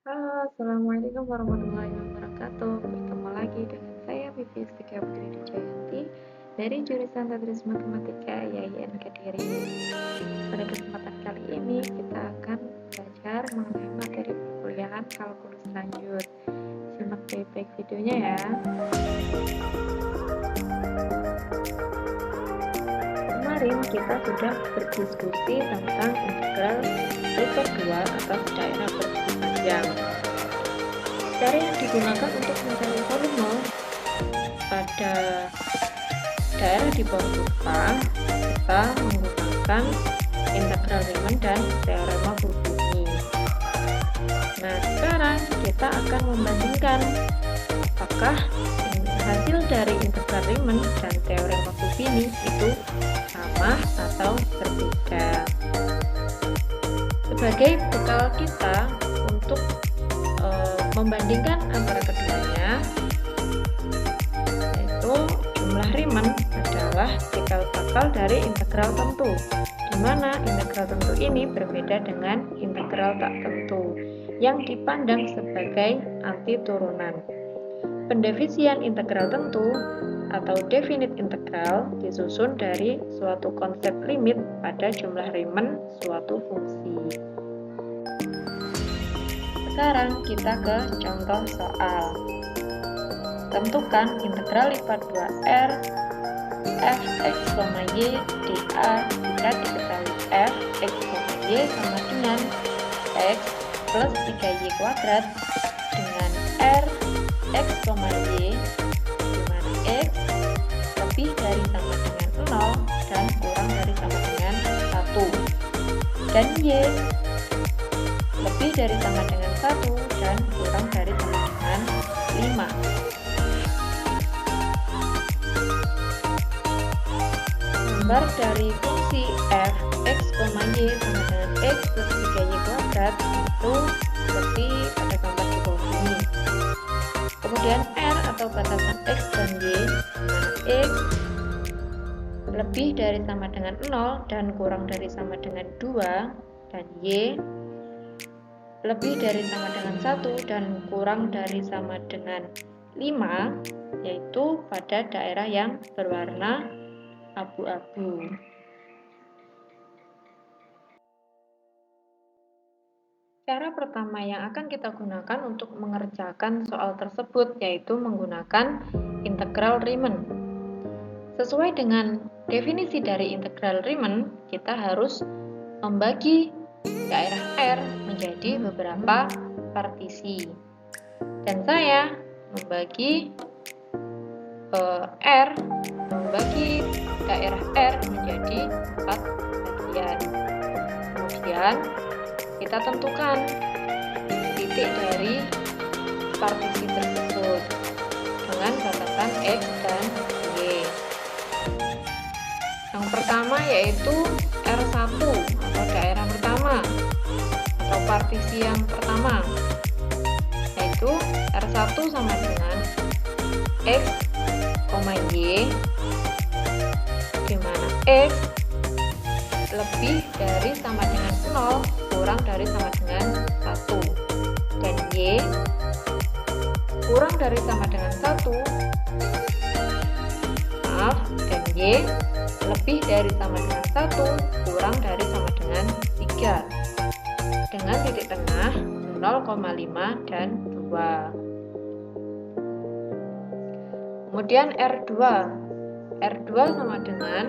Halo, Assalamualaikum warahmatullahi wabarakatuh. Bertemu lagi dengan saya Vivi Istika Putri Dijayanti dari jurusan Tadris Matematika YIN Kediri. Pada kesempatan kali ini kita akan belajar mengenai materi perkuliahan kalkulus lanjut. Simak baik-baik videonya ya. Kemarin kita sudah berdiskusi tentang integral super 2 atau daerah bersegi panjang. Cara yang digunakan untuk mencari volume pada daerah di bawah kurva, kita menggunakan integral Riemann dan teorema Fubini. Nah, sekarang kita akan membandingkan apakah hasil dari integral Riemann dan teorema Fubini itu sama atau berbeda. Sebagai bekal kita untuk membandingkan antara keduanya, yaitu jumlah Riemann adalah cikal bakal dari integral tentu, di mana integral tentu ini berbeda dengan integral tak tentu yang dipandang sebagai antiturunan. Pendefinian integral tentu atau definite integral disusun dari suatu konsep limit pada jumlah Riemann suatu fungsi. Sekarang kita ke contoh soal. Tentukan integral lipat 2R f(x, y) dA jika diketahui f(x, y) sama dengan x plus 3y kuadrat dengan r x, y di mana x lebih dari sama dengan 0 dan kurang dari sama dengan 1 dan y lebih dari sama dengan 1 dan kurang dari sama dengan 5. Gambar dari fungsi f(x, y) sama dengan x plus 3y kuadrat itu seperti pada gambar di bawah ini. Kemudian r atau batasan x dan y, dimana x lebih dari sama dengan 0 dan kurang dari sama dengan 2 dan y lebih dari sama dengan 1 dan kurang dari sama dengan 5, yaitu pada daerah yang berwarna abu-abu. Cara pertama yang akan kita gunakan untuk mengerjakan soal tersebut yaitu menggunakan integral Riemann. Sesuai dengan definisi dari integral Riemann, kita harus membagi daerah R menjadi beberapa partisi. Dan saya membagi daerah R menjadi 4 bagian. Kemudian kita tentukan titik dari partisi tersebut dengan batasan X dan Y. Yang pertama yaitu R1 atau daerah pertama atau partisi yang pertama, yaitu R1 sama dengan X, Y, di mana X lebih dari sama dengan 0 kurang dari sama dengan 1 dan Y kurang dari sama dengan 1 dan Y lebih dari sama dengan 1 kurang dari sama dengan 3 dengan titik tengah 0,5 dan 2. Kemudian R2 sama dengan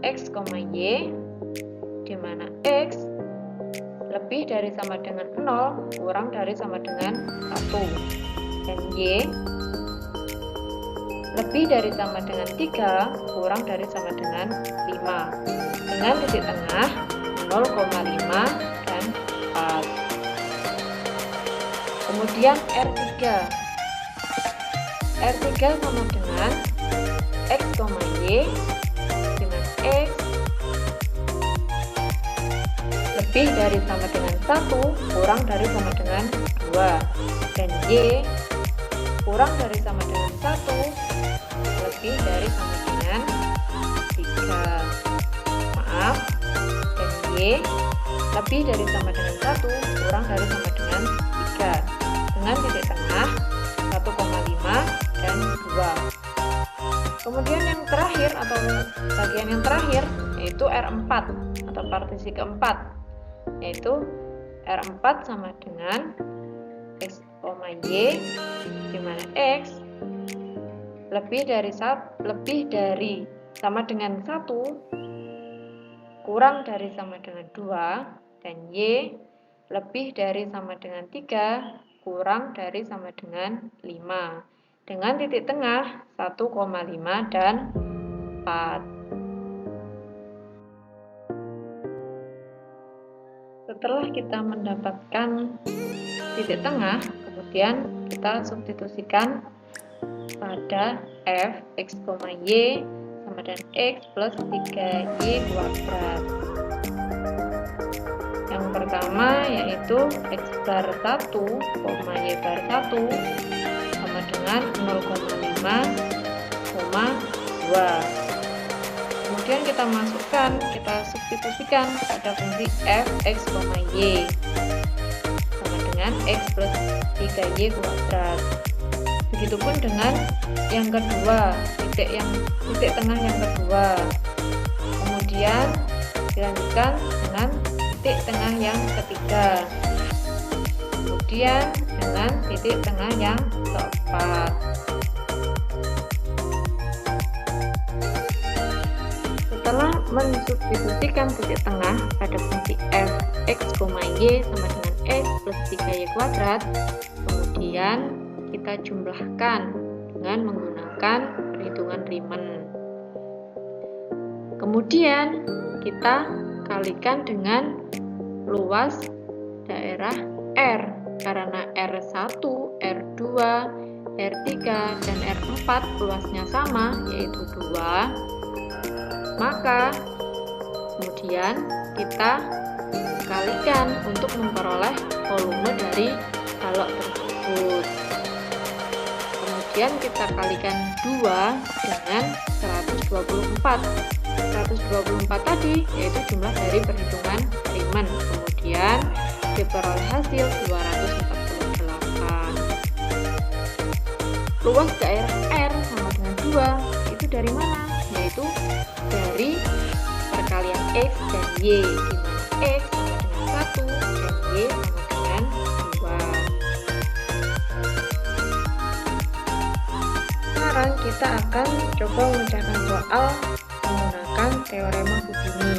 X, Y, di mana X lebih dari sama dengan 0 kurang dari sama dengan 1 dan Y lebih dari sama dengan 3 kurang dari sama dengan 5 dengan titik tengah 0,5 dan 4. Kemudian R3 sama dengan X, Y, di mana X lebih dari sama dengan 1 kurang dari sama dengan 2 dan Y kurang dari sama dengan 1 lebih dari sama dengan 3. Dan Y lebih dari sama dengan 1 kurang dari sama dengan dengan titik tengah 1,5 dan 2. Kemudian yang terakhir atau bagian yang terakhir yaitu R4 atau partisi keempat, yaitu R4 sama dengan X, Y, di mana X lebih dari sama dengan 1 kurang dari sama dengan 2 dan Y lebih dari sama dengan 3 kurang dari sama dengan 5 dengan titik tengah 1,5 dan 4. Setelah kita mendapatkan titik tengah, kemudian kita substitusikan pada f x, y sama dengan x plus 3y kuadrat. Yang pertama yaitu x bar 1, y bar 1 sama dengan 0,5, 2. Kemudian kita masukkan, kita substitusikan pada fungsi f x, y sama dengan x plus 3y kuadrat. Begitupun dengan yang kedua, titik tengah yang kedua. Kemudian dilanjutkan dengan titik tengah yang ketiga. Kemudian dengan titik tengah yang keempat. Setelah mensubstitusikan titik tengah pada fungsi f x, y sama dengan x plus 3y kuadrat, kemudian kita jumlahkan dengan menggunakan perhitungan Riemann. Kemudian kita kalikan dengan luas daerah R, karena R1, R2, R3, dan R4 luasnya sama, yaitu 2. Maka kemudian kita kalikan untuk memperoleh volume dari balok tersebut. Kemudian kita kalikan 2 dengan 124. 124 tadi yaitu jumlah dari perhitungan Riemann. Kemudian diperoleh hasil 248. Luas daerah R sama dengan 2 itu dari mana? Yaitu dari perkalian X dan Y, di mana X sama dengan 1 dan Y sama dengan 2. Sekarang kita akan coba memecahkan soal menggunakan teorema Fubini.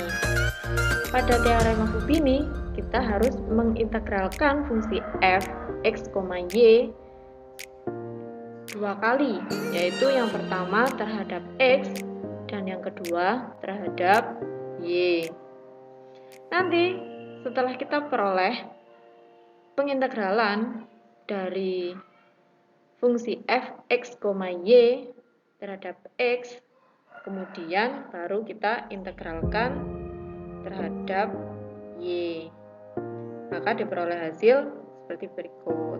Pada teorema Fubini, kita harus mengintegralkan fungsi f, x, y 2 kali, yaitu yang pertama terhadap x dan yang kedua terhadap y. Nanti setelah kita peroleh pengintegralan dari fungsi f, x, y terhadap x, kemudian baru kita integralkan terhadap y. Maka diperoleh hasil seperti berikut.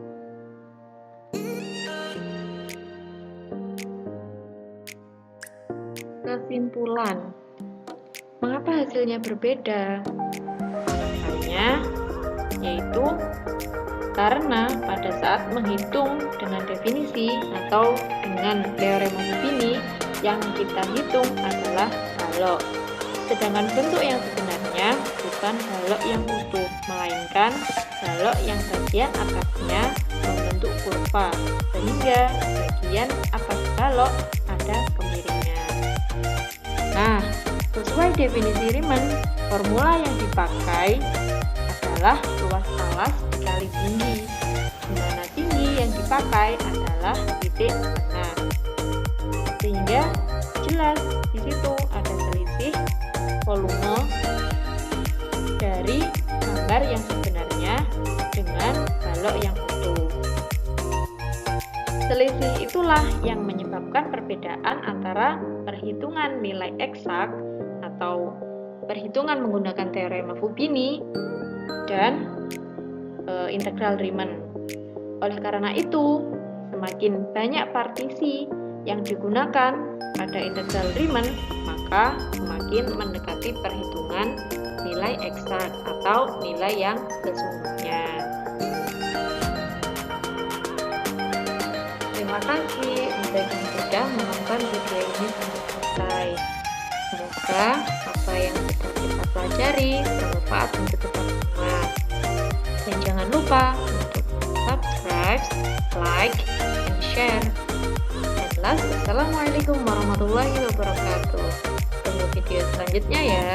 Kesimpulan. Mengapa hasilnya berbeda? Alasannya yaitu karena pada saat menghitung dengan definisi atau dengan teorema Fubini, yang kita hitung adalah balok. Sedangkan bentuk yang sebenarnya bukan balok yang utuh, melainkan balok yang bagian atasnya membentuk kurva, sehingga bagian atas balok ada kemiringan. Nah, sesuai definisi Riemann, formula yang dipakai adalah luas alas dikali tinggi, di mana tinggi yang dipakai adalah titik tengah. Sehingga jelas di situ ada selisih volume dari gambar yang sebenarnya dengan balok yang utuh. Selisih itulah yang menyebabkan perbedaan antara perhitungan nilai eksak atau perhitungan menggunakan teorema Fubini dan integral Riemann. Oleh karena itu, semakin banyak partisi yang digunakan pada integral Riemann, maka semakin mendekati perhitungan nilai eksak atau nilai yang sesungguhnya. kasih udah dan sudah menonton video ini sampai selesai. Semoga apa yang sedang kita pelajari bermanfaat untuk kita semua. Dan jangan lupa untuk subscribe, like, and share. And last, assalamualaikum warahmatullahi wabarakatuh. Tunggu video selanjutnya ya.